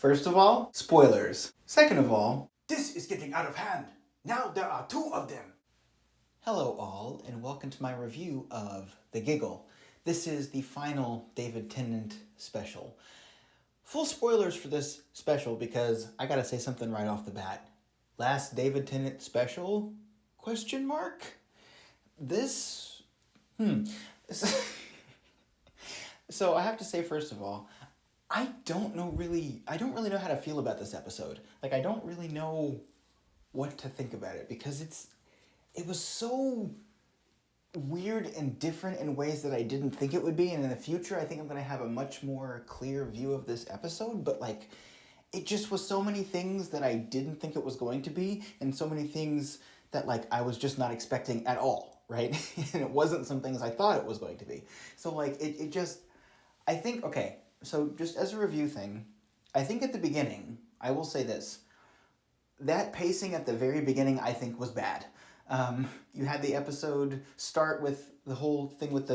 First of all, spoilers. Second of all, this is getting out of hand. Now there are two of them. Hello all, and welcome to my review of The Giggle. This is the final David Tennant special. Full spoilers for this special because I gotta say something right off the bat. Last David Tennant special? Question mark? This? So I have to say, first of all, I don't really know how to feel about this episode. I don't really know what to think about it because it was so weird and different in ways that I didn't think it would be, and in the future I think I'm going to have a much more clear view of this episode, but it just was so many things that I didn't think it was going to be, and so many things that I was just not expecting at all, right? And it wasn't some things I thought it was going to be. So it just, I think, okay, so just as a review thing, I think at the beginning, I will say this, that pacing at the very beginning I think was bad. You had the episode start with the whole thing with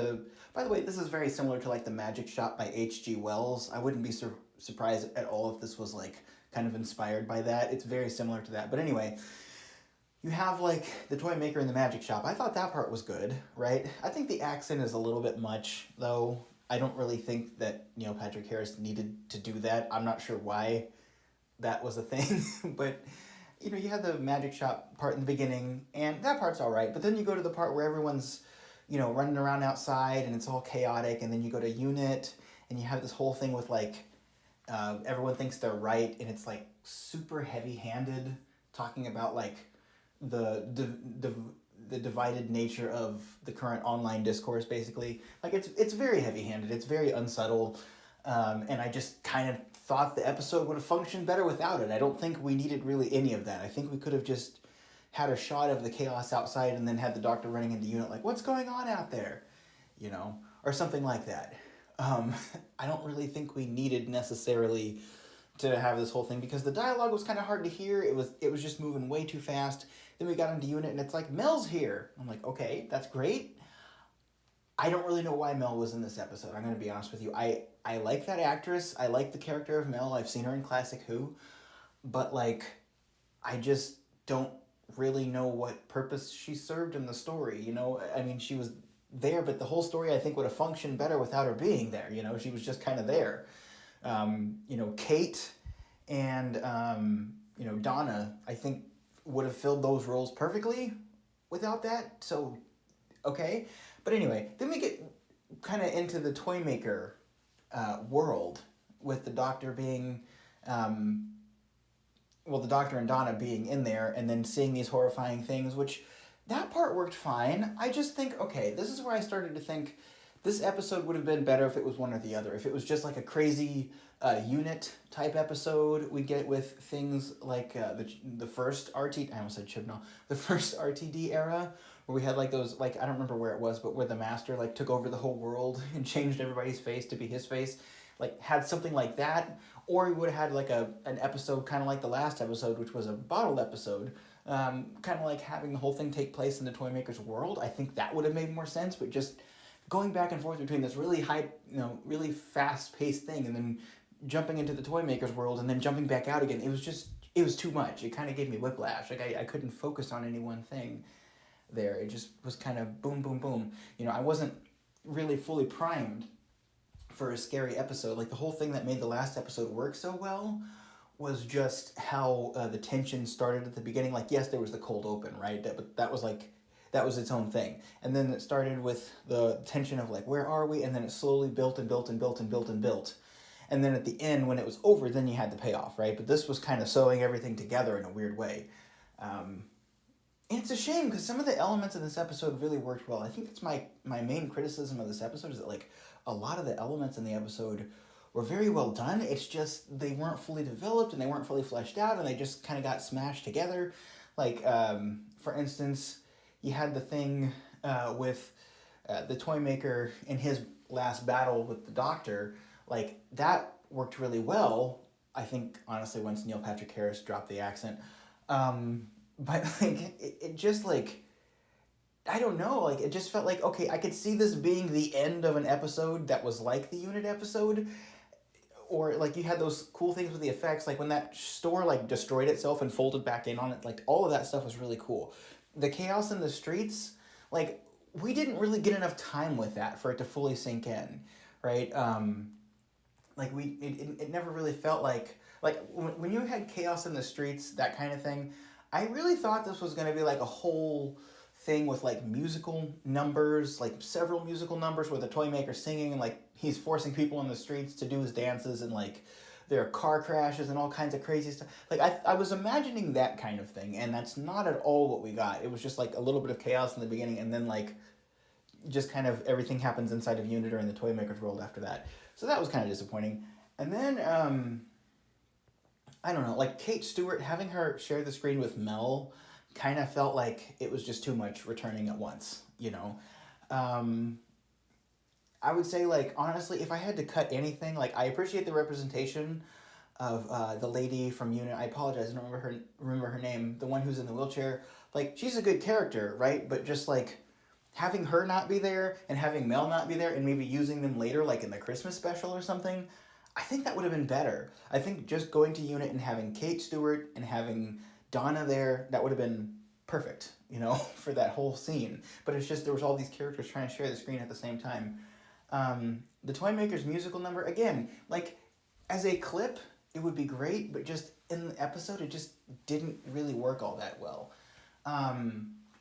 by the way, this is very similar to the Magic Shop by H.G. Wells. I wouldn't be surprised at all if this was kind of inspired by that. It's very similar to that. But anyway, you have the toy maker in the magic shop. I thought that part was good, right? I think the accent is a little bit much, though. I don't really think that Neil Patrick Harris needed to do that. I'm not sure why that was a thing, but you have the magic shop part in the beginning, and that part's all right. But then you go to the part where everyone's, running around outside, and it's all chaotic, and then you go to Unit, and you have this whole thing with everyone thinks they're right, and it's super heavy-handed, talking about the divided nature of the current online discourse, basically. It's very heavy-handed, it's very unsubtle, and I just kind of thought the episode would have functioned better without it. I don't think we needed really any of that. I think we could have just had a shot of the chaos outside and then had the doctor running into Unit what's going on out there? Or something like that. I don't really think we needed necessarily to have this whole thing because the dialogue was kind of hard to hear. It was just moving way too fast. Then we got into Unit and it's Mel's here. I'm okay, that's great. I don't really know why Mel was in this episode. I'm going to be honest with you. I like that actress. I like the character of Mel. I've seen her in Classic Who. But, I just don't really know what purpose she served in the story, I mean, she was there, but the whole story, I think, would have functioned better without her being there, She was just kind of there. Kate and, Donna, I think, would have filled those roles perfectly without that. So, okay. But anyway, then we get kind of into the toy maker world with the doctor being, the doctor and Donna being in there and then seeing these horrifying things, which that part worked fine. I just think, okay, this is where I started to think this episode would have been better if it was one or the other. If it was just a crazy Unit type episode we get with things the first RT, I almost said Chibnall, the first RTD era, where we had those, I don't remember where it was, but where the master took over the whole world and changed everybody's face to be his face, had something like that, or we would have had an episode kind of like the last episode, which was a bottled episode, kind of having the whole thing take place in the toy maker's world. I think that would have made more sense, but just going back and forth between this really high, really fast-paced thing and then jumping into the toy maker's world and then jumping back out again, it was too much. It kind of gave me whiplash. I couldn't focus on any one thing there. It just was kind of boom, boom, boom. I wasn't really fully primed for a scary episode. The whole thing that made the last episode work so well was just how the tension started at the beginning. Yes, there was the cold open, right? But that was its own thing. And then it started with the tension of where are we? And then it slowly built and built and built and built and built. And then at the end, when it was over, then you had the payoff, right? But this was kind of sewing everything together in a weird way. And it's a shame because some of the elements of this episode really worked well. I think that's my main criticism of this episode is that a lot of the elements in the episode were very well done. It's just they weren't fully developed and they weren't fully fleshed out and they just kind of got smashed together. For instance, you had the thing with the toy maker in his last battle with the doctor. That worked really well, I think, honestly, once Neil Patrick Harris dropped the accent. But it just I don't know, it just felt okay, I could see this being the end of an episode that was like the Unit episode, or like you had those cool things with the effects, like when that store like destroyed itself and folded back in on it, like all of that stuff was really cool. The chaos in the streets, like we didn't really get enough time with that for it to fully sink in, right? Like it never really felt like when you had chaos in the streets, that kind of thing. I really thought this was going to be like a whole thing with like musical numbers, like several musical numbers where the toy maker singing and like he's forcing people in the streets to do his dances, and like there are car crashes and all kinds of crazy stuff. Like I was imagining that kind of thing, and that's not at all what we got. It was just like a little bit of chaos in the beginning, and then like just kind of everything happens inside of Unit or in the toy maker's world after that. So that was kind of disappointing. And then I don't know, like Kate Stewart, having her share the screen with Mel kind of felt like it was just too much returning at once, you know? I would say, like, honestly, if I had to cut anything, like, I appreciate the representation of the lady from Unit. I apologize, I don't remember her name, the one who's in the wheelchair. Like, she's a good character, right? But just, like, having her not be there and having Mel not be there and maybe using them later, like in the Christmas special or something, I think that would have been better. I think just going to Unit and having Kate Stewart and having Donna there, that would have been perfect, you know, for that whole scene. But it's just there was all these characters trying to share the screen at the same time. The Toymaker's musical number, again, like, as a clip, it would be great, but just in the episode, it just didn't really work all that well.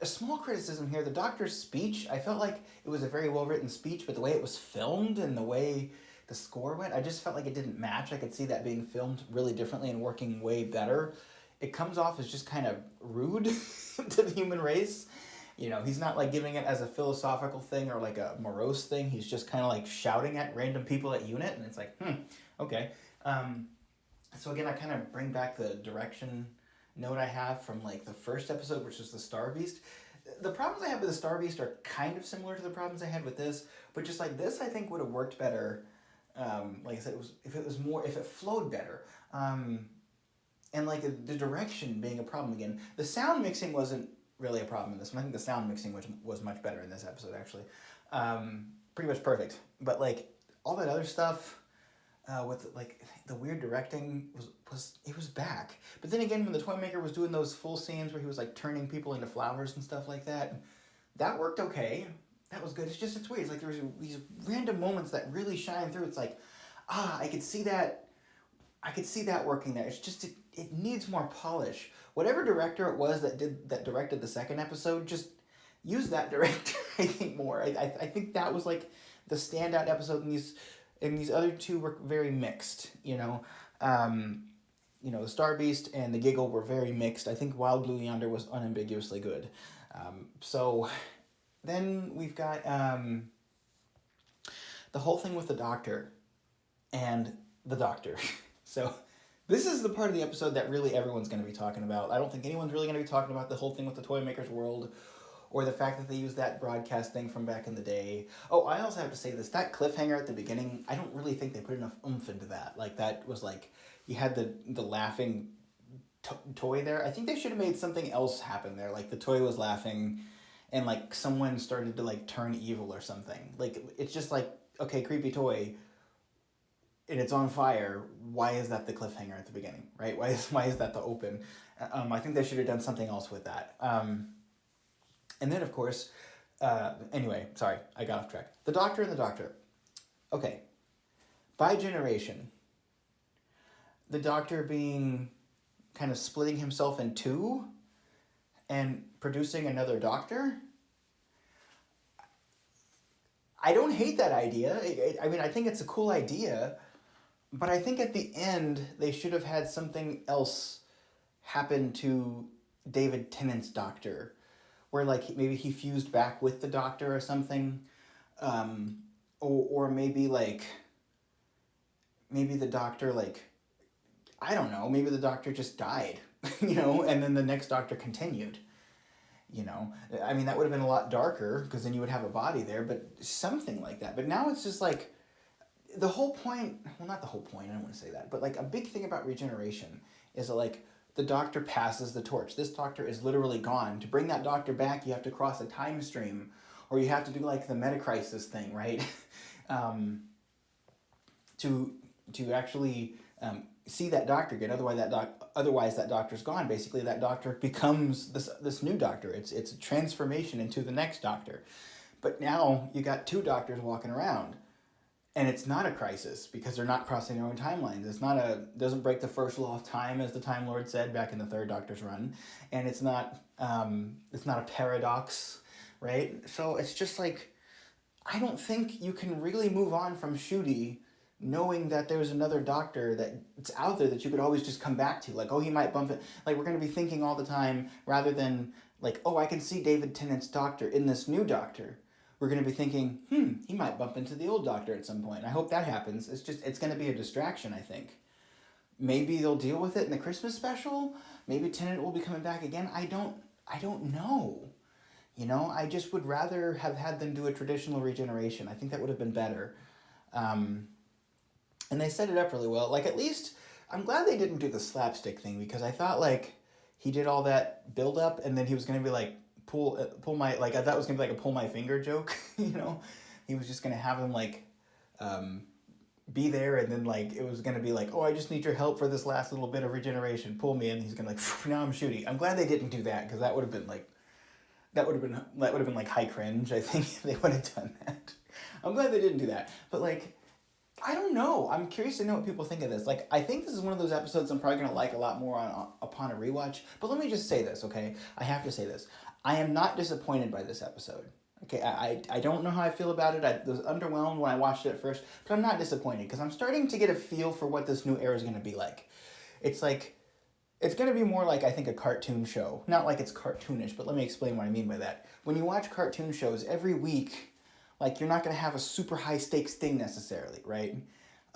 A small criticism here, the doctor's speech, I felt like it was a very well-written speech, but the way it was filmed and the way the score went, I just felt like it didn't match. I could see that being filmed really differently and working way better. It comes off as just kind of rude to the human race. You know, he's not like giving it as a philosophical thing or like a morose thing. He's just kind of like shouting at random people at Unit, and it's like, okay. So again, I kind of bring back the direction note I have from like the first episode, which is the Star Beast. The problems I have with the Star Beast are kind of similar to the problems I had with this, but just like this, I think would have worked better. Like I said, if it flowed better. And like the direction being a problem again. The sound mixing wasn't really a problem in this one. I think the sound mixing was much better in this episode, actually. Pretty much perfect. But like all that other stuff with like the weird directing was back. But then again, when the Toymaker was doing those full scenes where he was like turning people into flowers and stuff like that, that worked okay. That was good. It's weird. It's like there was these random moments that really shine through. It's like, I could see that working there. It's just it needs more polish. Whatever director it was that directed the second episode, just use that director. I think more. I think that was like the standout episode, and these other two were very mixed. The Star Beast and the Giggle were very mixed. I think Wild Blue Yonder was unambiguously good. So then we've got the whole thing with the Doctor and the Doctor. So this is the part of the episode that really everyone's going to be talking about. I don't think anyone's really going to be talking about the whole thing with the Toymaker's world or the fact that they used that broadcast thing from back in the day. Oh, I also have to say this. That cliffhanger at the beginning, I don't really think they put enough oomph into that. Like, that was like, you had the laughing toy there. I think they should have made something else happen there. Like, the toy was laughing and, like, someone started to, like, turn evil or something. Like, it's just like, okay, creepy toy, and it's on fire. Why is that the cliffhanger at the beginning, right? Why is that the open? I think they should have done something else with that. And then, of course, anyway, sorry, I got off track. The Doctor and the Doctor. Okay. By generation, the Doctor being kind of splitting himself in two and producing another Doctor. I don't hate that idea. I mean, I think it's a cool idea, but I think at the end, they should have had something else happen to David Tennant's Doctor, where like maybe he fused back with the Doctor or something, or maybe the Doctor, like, I don't know, maybe the Doctor just died, and then the next Doctor continued. I mean, that would have been a lot darker because then you would have a body there, but something like that. But now it's just like the whole point, well, not the whole point, I don't want to say that, but like a big thing about regeneration is that like the Doctor passes the torch. This Doctor is literally gone. To bring that Doctor back, you have to cross a time stream, or you have to do like the Metacrisis thing, right? To to actually see that doctor again. Otherwise that doctor's gone. Basically, that doctor becomes this new doctor. It's a transformation into the next doctor. But now you got two doctors walking around, and it's not a crisis because they're not crossing their own timelines. Doesn't break the first law of time, as the Time Lord said back in the third Doctor's run, and it's not a paradox, right? So it's just like, I don't think you can really move on from Shooty knowing that there's another doctor that's out there that you could always just come back to. Like, oh, he might bump it. Like, we're going to be thinking all the time, rather than like, oh, I can see David Tennant's doctor in this new doctor. We're going to be thinking, he might bump into the old doctor at some point. And I hope that happens. It's going to be a distraction, I think. Maybe they'll deal with it in the Christmas special. Maybe Tennant will be coming back again. I don't know. You know, I just would rather have had them do a traditional regeneration. I think that would have been better. And they set it up really well. Like, at least, I'm glad they didn't do the slapstick thing, because I thought, like, he did all that build-up, and then he was going to be, like, pull my, like, I thought it was going to be, like, a pull my finger joke, you know? He was just going to have him, like, be there, and then, like, it was going to be like, oh, I just need your help for this last little bit of regeneration. Pull me in. He's going to, like, now I'm Shooty. I'm glad they didn't do that, because that would have been, like, high cringe. I think they would have done that. I'm glad they didn't do that. But, like, I don't know. I'm curious to know what people think of this. Like, I think this is one of those episodes I'm probably going to like a lot more upon a rewatch. But let me just say this, okay? I have to say this. I am not disappointed by this episode. Okay, I don't know how I feel about it. I was underwhelmed when I watched it at first. But I'm not disappointed, because I'm starting to get a feel for what this new era is going to be like. It's like, it's going to be more like, I think, a cartoon show. Not like it's cartoonish, but let me explain what I mean by that. When you watch cartoon shows, every week, like, you're not going to have a super high stakes thing necessarily, right?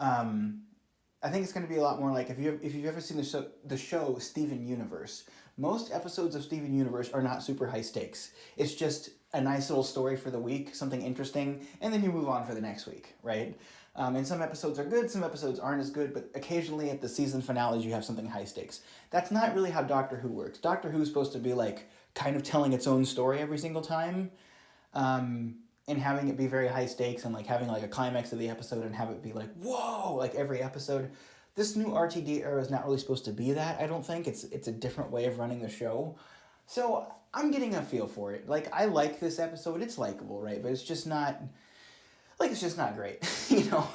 I think it's going to be a lot more like, if you've ever seen the show Steven Universe, most episodes of Steven Universe are not super high stakes. It's just a nice little story for the week, something interesting, and then you move on for the next week, right? And some episodes are good, some episodes aren't as good, but occasionally at the season finales you have something high stakes. That's not really how Doctor Who works. Doctor Who's supposed to be, like, kind of telling its own story every single time, and having it be very high stakes, and, like, having, like, a climax of the episode and have it be like, whoa, like, every episode. This new RTD era is not really supposed to be that, I don't think. It's a different way of running the show. So I'm getting a feel for it. Like, I like this episode. It's likable, right? But it's just not, like, it's just not great, you know?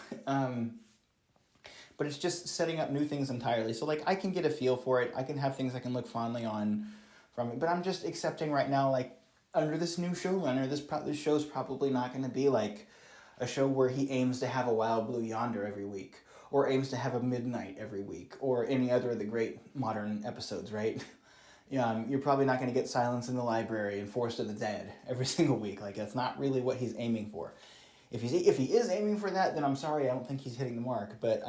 But it's just setting up new things entirely. So, like, I can get a feel for it. I can have things I can look fondly on from it. But I'm just accepting right now, like, under this new showrunner, this show's probably not going to be, like, a show where he aims to have a Wild Blue Yonder every week, or aims to have a Midnight every week, or any other of the great modern episodes, right? You're probably not going to get Silence in the Library and Forest of the Dead every single week. Like, that's not really what he's aiming for. If he is aiming for that, then I'm sorry, I don't think he's hitting the mark. But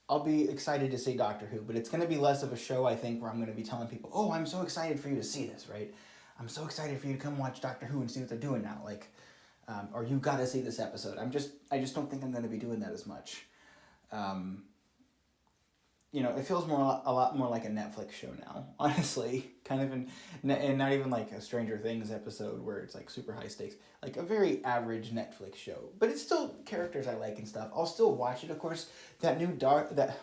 I'll be excited to see Doctor Who. But it's going to be less of a show, I think, where I'm going to be telling people, oh, I'm so excited for you to see this, right? I'm so excited for you to come watch Doctor Who and see what they're doing now. Like, or you got to see this episode. I just don't think I'm going to be doing that as much. It feels a lot more like a Netflix show now, honestly. Kind of, and not even like a Stranger Things episode where it's like super high stakes. Like a very average Netflix show, but it's still characters I like and stuff. I'll still watch it, of course. That new Doctor, that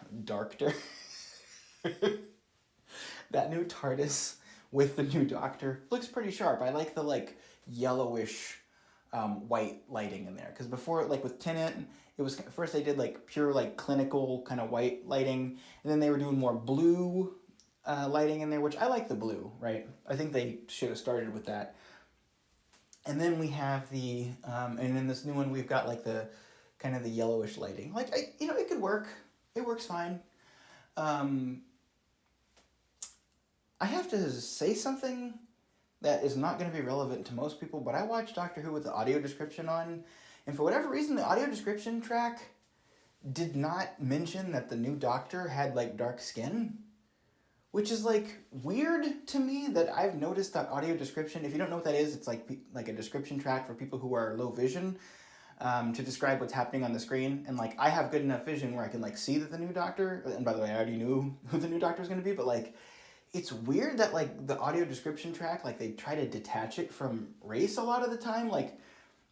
new TARDIS with the new Doctor looks pretty sharp. I like the, like, yellowish white lighting in there, because before, like with Tennant, it was first they did like pure, like, clinical kind of white lighting, and then they were doing more blue lighting in there, which I like the blue, right? I think they should have started with that. And then we have the and in this new one we've got, like, the kind of the yellowish lighting. Like, it could work. It works fine. I have to say something that is not going to be relevant to most people, but I watched Doctor Who with the audio description on, and for whatever reason, the audio description track did not mention that the new Doctor had, like, dark skin, which is, like, weird to me that I've noticed that audio description. If you don't know what that is, it's like a description track for people who are low vision, to describe what's happening on the screen. And, like, I have good enough vision where I can, like, see that the new Doctor, and by the way, I already knew who the new Doctor was going to be, but, like, it's weird that, like, the audio description track, like, they try to detach it from race a lot of the time. Like,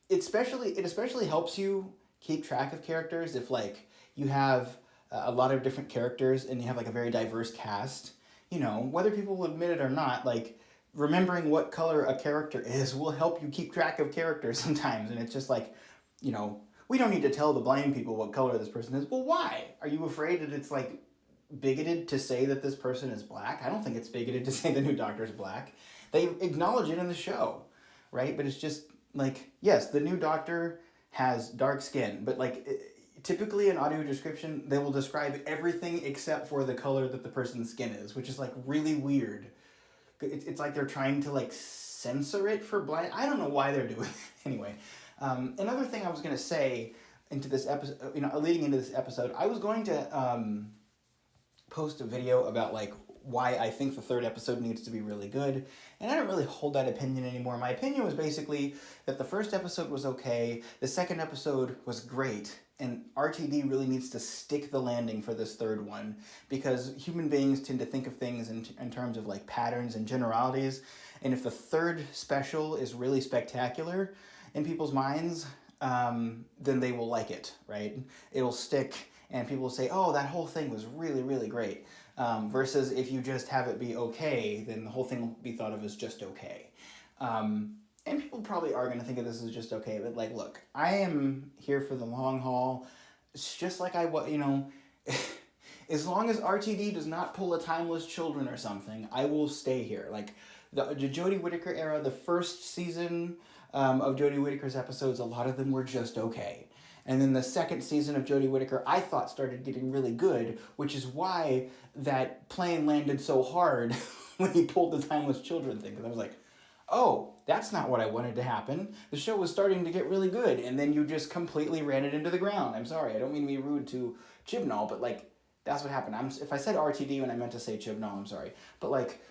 it especially helps you keep track of characters if, like, you have a lot of different characters and you have like a very diverse cast, you know, whether people will admit it or not, like remembering what color a character is will help you keep track of characters sometimes. And it's just like, you know, we don't need to tell the blind people what color this person is. Well, why? Are you afraid that it's like bigoted to say that this person is black? I don't think it's bigoted to say the new Doctor is black. They acknowledge it in the show, right? But it's just like, yes, the new Doctor has dark skin, but like typically in audio description, they will describe everything except for the color that the person's skin is, which is like really weird. It's like they're trying to like censor it for blind. I don't know why they're doing it. Anyway, another thing I was going to say into this episode, you know, leading into this episode, I was going to post a video about like why I think the third episode needs to be really good, and I don't really hold that opinion anymore. My opinion was basically that the first episode was okay, the second episode was great, and RTD really needs to stick the landing for this third one, because human beings tend to think of things in terms of like patterns and generalities, and if the third special is really spectacular in people's minds, then they will like it, right? It'll stick, and people will say, oh, that whole thing was really, really great. Versus if you just have it be okay, then the whole thing will be thought of as just okay. And people probably are going to think of this as just okay, but like, look, I am here for the long haul. It's just like you know, as long as RTD does not pull a Timeless Children or something, I will stay here. Like, the Jodie Whittaker era, the first season of Jodie Whittaker's episodes, a lot of them were just okay. And then the second season of Jodie Whittaker, I thought started getting really good, which is why that plane landed so hard when he pulled the Timeless Children thing. Because I was like, oh, that's not what I wanted to happen. The show was starting to get really good, and then you just completely ran it into the ground. I'm sorry, I don't mean to be rude to Chibnall, but like, that's what happened. If I said RTD when I meant to say Chibnall, I'm sorry. But like,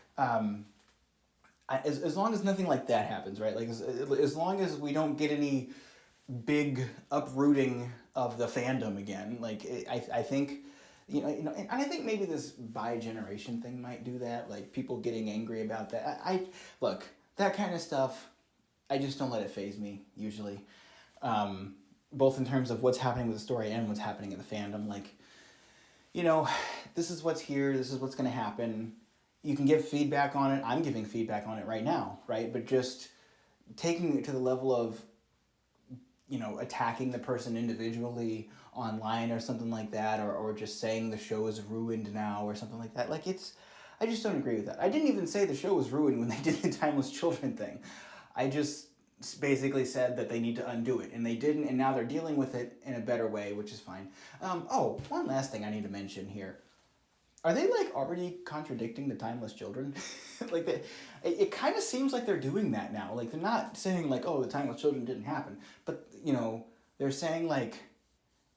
as long as nothing like that happens, right? Like, as long as we don't get any big uprooting of the fandom again, like I think, you know, and I think maybe this bi-generation thing might do that, like people getting angry about that. I look, that kind of stuff, I just don't let it faze me usually, both in terms of what's happening with the story and what's happening in the fandom. Like, you know, this is what's here, this is what's going to happen. You can give feedback on it. I'm giving feedback on it right now, right? But just taking it to the level of, you know, attacking the person individually online or something like that, or just saying the show is ruined now or something like that. Like, I just don't agree with that. I didn't even say the show was ruined when they did the Timeless Children thing. I just basically said that they need to undo it, and they didn't, and now they're dealing with it in a better way, which is fine. Oh, one last thing I need to mention here. Are they, like, already contradicting the Timeless Children? Like, it kind of seems like they're doing that now. Like, they're not saying, like, oh, the Timeless Children didn't happen. But, you know, they're saying, like,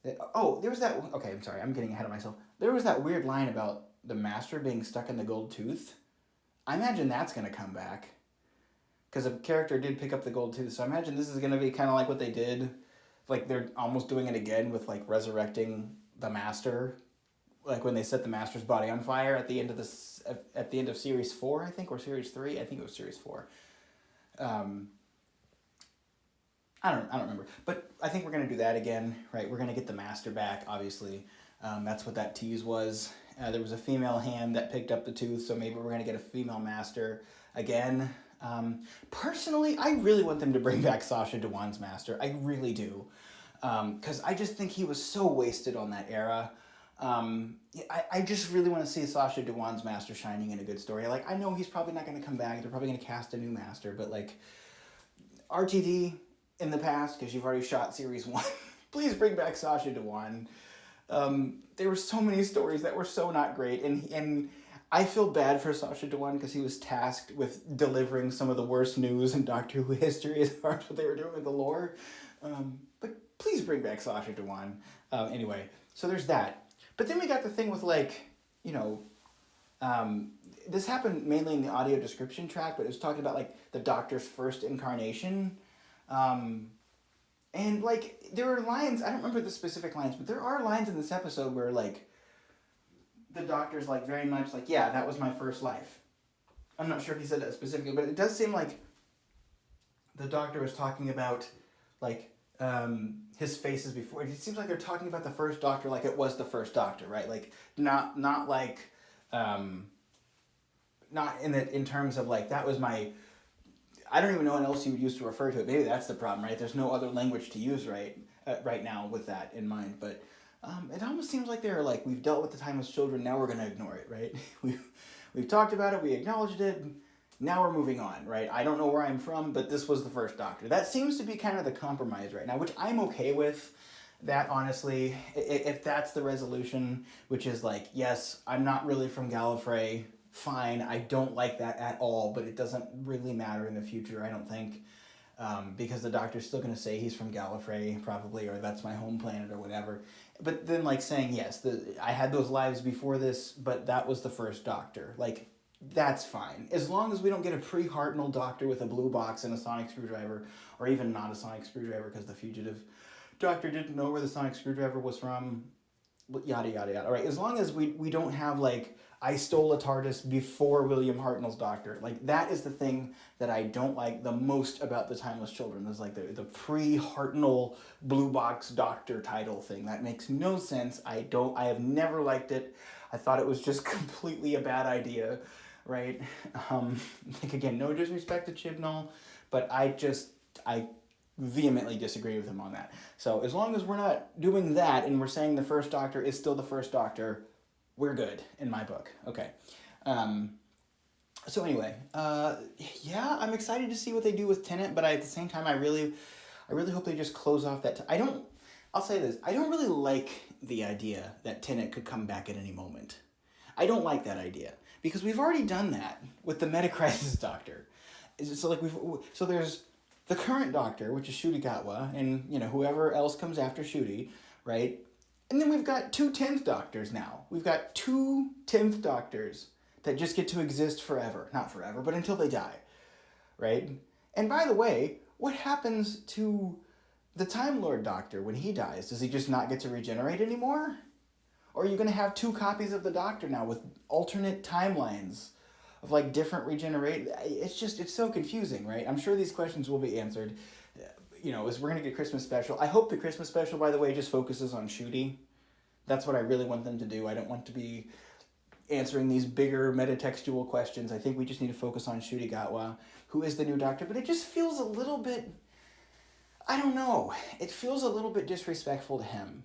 there was that... Okay, I'm sorry, I'm getting ahead of myself. There was that weird line about the Master being stuck in the gold tooth. I imagine that's going to come back. Because a character did pick up the gold tooth. So I imagine this is going to be kind of like what they did. Like, they're almost doing it again with, like, resurrecting the Master, like when they set the Master's body on fire at the end of series 4, I think, or series 3. I think it was series 4. I don't remember, but I think we're gonna do that again, right? We're gonna get the Master back, obviously. That's what that tease was. There was a female hand that picked up the tooth, so maybe we're gonna get a female Master again. Personally, I really want them to bring back Sacha Dhawan's Master. I really do, because I just think he was so wasted on that era. I just really want to see Sacha Dhawan's Master shining in a good story. Like, I know he's probably not going to come back. They're probably going to cast a new Master, but like, RTD in the past, because you've already shot series 1, please bring back Sacha Dhawan. There were so many stories that were so not great, and I feel bad for Sacha Dhawan because he was tasked with delivering some of the worst news in Doctor Who history as far as what they were doing with the lore. But please bring back Sacha Dhawan. Anyway, so there's that. But then we got the thing with, like, you know, this happened mainly in the audio description track, but it was talking about, like, the Doctor's first incarnation. And, like, there are lines, I don't remember the specific lines, but there are lines in this episode where, like, the Doctor's, like, very much like, yeah, that was my first life. I'm not sure if he said that specifically, but it does seem like the Doctor was talking about, like, his faces before. It seems like they're talking about the first Doctor like it was the first Doctor, right? Like not like not in terms of like that was my. I don't even know what else you would use to refer to it. Maybe that's the problem, right? There's no other language to use right now with that in mind. But it almost seems like they're like we've dealt with the timeless children. Now we're gonna ignore it, right? We've talked about it. We acknowledged it. Now we're moving on, right? I don't know where I'm from, but this was the first Doctor. That seems to be kind of the compromise right now, which I'm okay with. That honestly, if that's the resolution, which is like, yes, I'm not really from Gallifrey, fine. I don't like that at all, but it doesn't really matter in the future, I don't think, because the Doctor's still going to say he's from Gallifrey, probably, or that's my home planet, or whatever. But then, like, saying, yes, I had those lives before this, but that was the first Doctor. Like, that's fine. As long as we don't get a pre-Hartnell Doctor with a blue box and a sonic screwdriver, or even not a sonic screwdriver because the fugitive Doctor didn't know where the sonic screwdriver was from, yada, yada, yada. All right, as long as we don't have, like, I stole a TARDIS before William Hartnell's Doctor. Like, that is the thing that I don't like the most about the Timeless Children. Is like the pre-Hartnell blue box Doctor title thing. That makes no sense. I have never liked it. I thought it was just completely a bad idea, right? Like, again, no disrespect to Chibnall, but I vehemently disagree with him on that. So as long as we're not doing that and we're saying the first Doctor is still the first Doctor, we're good in my book. Okay. So anyway, yeah, I'm excited to see what they do with Tennant, but at the same time, I really hope they just close off that. I'll say this. I don't really like the idea that Tennant could come back at any moment. I don't like that idea because we've already done that with the Metacrisis Doctor. So there's the current Doctor, which is Ncuti Gatwa, and whoever else comes after Ncuti, right? And then we've got 2 10th Doctors now. We've got 2 10th Doctors that just get to exist forever. Not forever, but until they die, right? And by the way, what happens to the Time Lord Doctor when he dies? Does he just not get to regenerate anymore? Or are you going to have 2 copies of the Doctor now with alternate timelines of like different regenerate? It's so confusing, right? I'm sure these questions will be answered. As we're going to get Christmas special. I hope the Christmas special, by the way, just focuses on Ncuti. That's what I really want them to do. I don't want to be answering these bigger metatextual questions. I think we just need to focus on Ncuti Gatwa, who is the new Doctor. But it just feels a little bit, I don't know. It feels a little bit disrespectful to him,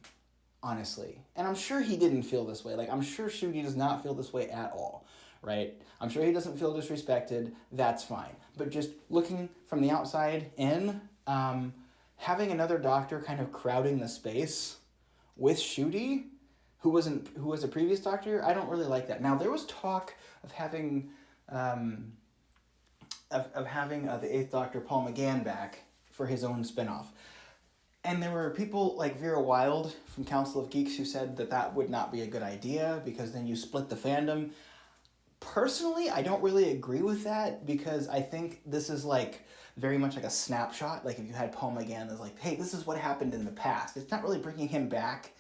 honestly. And I'm sure he didn't feel this way. Like, I'm sure Ncuti does not feel this way at all, right? I'm sure he doesn't feel disrespected. That's fine. But just looking from the outside in, having another Doctor kind of crowding the space with Ncuti, who was a previous Doctor, I don't really like that. Now there was talk of having the 8th Doctor Paul McGann back for his own spinoff, and there were people like Vera Wild from Council of Geeks who said that would not be a good idea because then you split the fandom. Personally, I don't really agree with that because I think this is like very much like a snapshot. Like if you had Paul McGann as like, hey, this is what happened in the past. It's not really bringing him back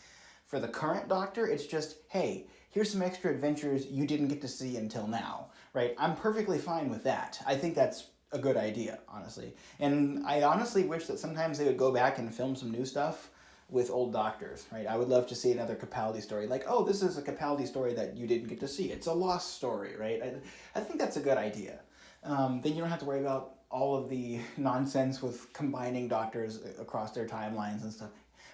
for the current Doctor. It's just, hey, here's some extra adventures you didn't get to see until now, right? I'm perfectly fine with that. I think that's a good idea, honestly. And I honestly wish that sometimes they would go back and film some new stuff with old Doctors, right? I would love to see another Capaldi story. Like, oh, this is a Capaldi story that you didn't get to see. It's a lost story, right? I think that's a good idea. Then you don't have to worry about all of the nonsense with combining Doctors across their timelines and stuff.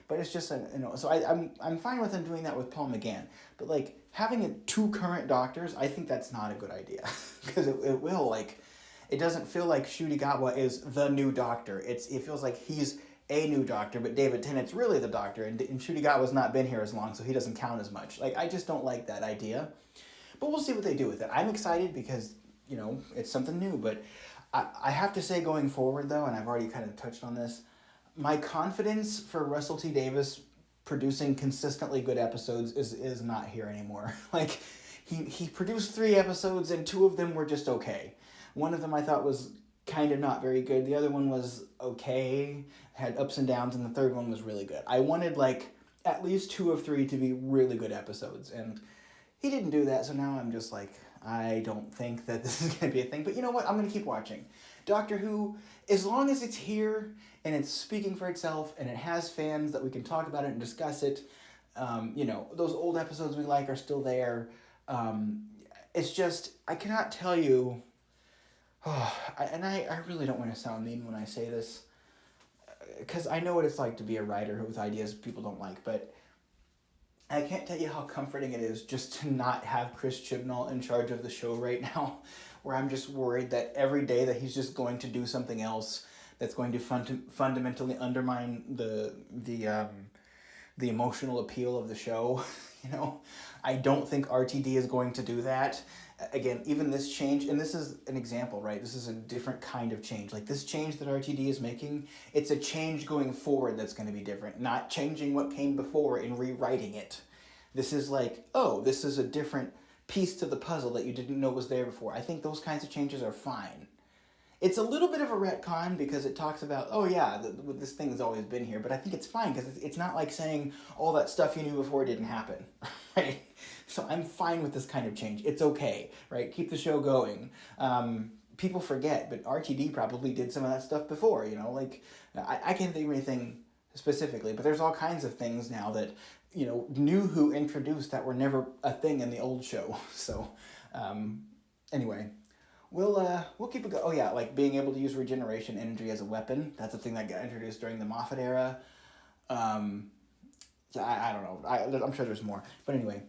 But it's just, so I'm fine with them doing that with Paul McGann. But, like, having 2 current Doctors, I think that's not a good idea. Because it will, like, it doesn't feel like Ncuti Gatwa is the new Doctor. It feels like he's a new Doctor, but David Tennant's really the Doctor, and Ncuti Gatwa's not been here as long, so he doesn't count as much. Like, I just don't like that idea. But we'll see what they do with it. I'm excited because, it's something new, but I have to say going forward, though, and I've already kind of touched on this, my confidence for Russell T Davies producing consistently good episodes is not here anymore. Like, he produced 3 episodes, and 2 of them were just okay. One of them I thought was kind of not very good. The other one was okay, had ups and downs, and the third one was really good. I wanted, like, at least 2 of 3 to be really good episodes, and he didn't do that, so now I'm just like, I don't think that this is going to be a thing. But you know what? I'm going to keep watching. Doctor Who, as long as it's here and it's speaking for itself and it has fans that we can talk about it and discuss it, you know, those old episodes we like are still there. It's just, I cannot tell you, I really don't want to sound mean when I say this, because I know what it's like to be a writer with ideas people don't like, but I can't tell you how comforting it is just to not have Chris Chibnall in charge of the show right now, where I'm just worried that every day that he's just going to do something else that's going to fundamentally undermine the emotional appeal of the show. You know, I don't think RTD is going to do that. Again, even this change, and this is an example, right? This is a different kind of change. Like this change that RTD is making, it's a change going forward that's going to be different, not changing what came before and rewriting it. This is like, oh, this is a different piece to the puzzle that you didn't know was there before. I think those kinds of changes are fine. It's a little bit of a retcon because it talks about, oh yeah, this thing has always been here, but I think it's fine because it's not like saying all that stuff you knew before didn't happen, right? So I'm fine with this kind of change. It's okay, right? Keep the show going. People forget, but RTD probably did some of that stuff before, you know? Like, I can't think of anything specifically, but there's all kinds of things now that, you know, New Who introduced that were never a thing in the old show. So, anyway. We'll keep it going. Oh yeah, like being able to use regeneration energy as a weapon. That's a thing that got introduced during the Moffat era. Yeah, I don't know. I'm sure there's more. But anyway,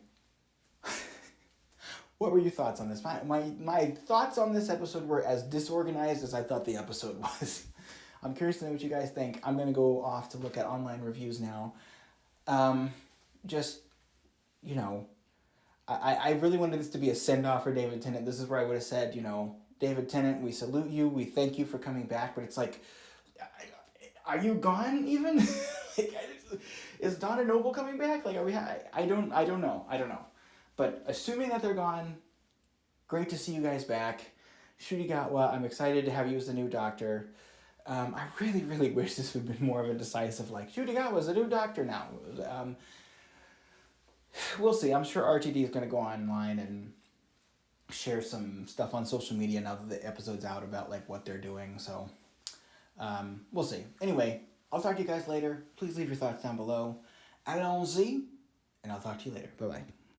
what were your thoughts on this? My thoughts on this episode were as disorganized as I thought the episode was. I'm curious to know what you guys think. I'm going to go off to look at online reviews now. Just, you know, I really wanted this to be a send-off for David Tennant. This is where I would have said, you know, David Tennant, we salute you, we thank you for coming back, but it's like, are you gone even? Like, is Donna Noble coming back? Like, are we? I don't know. But assuming that they're gone, great to see you guys back. Ncuti Gatwa, I'm excited to have you as the new Doctor. I really, really wish this would have been more of a decisive, like, Ncuti Gatwa's the new Doctor now. We'll see. I'm sure RTD is going to go online and share some stuff on social media now that the episode's out about like what they're doing. So we'll see. Anyway, I'll talk to you guys later. Please leave your thoughts down below. Allons-y, and I'll talk to you later. Bye-bye.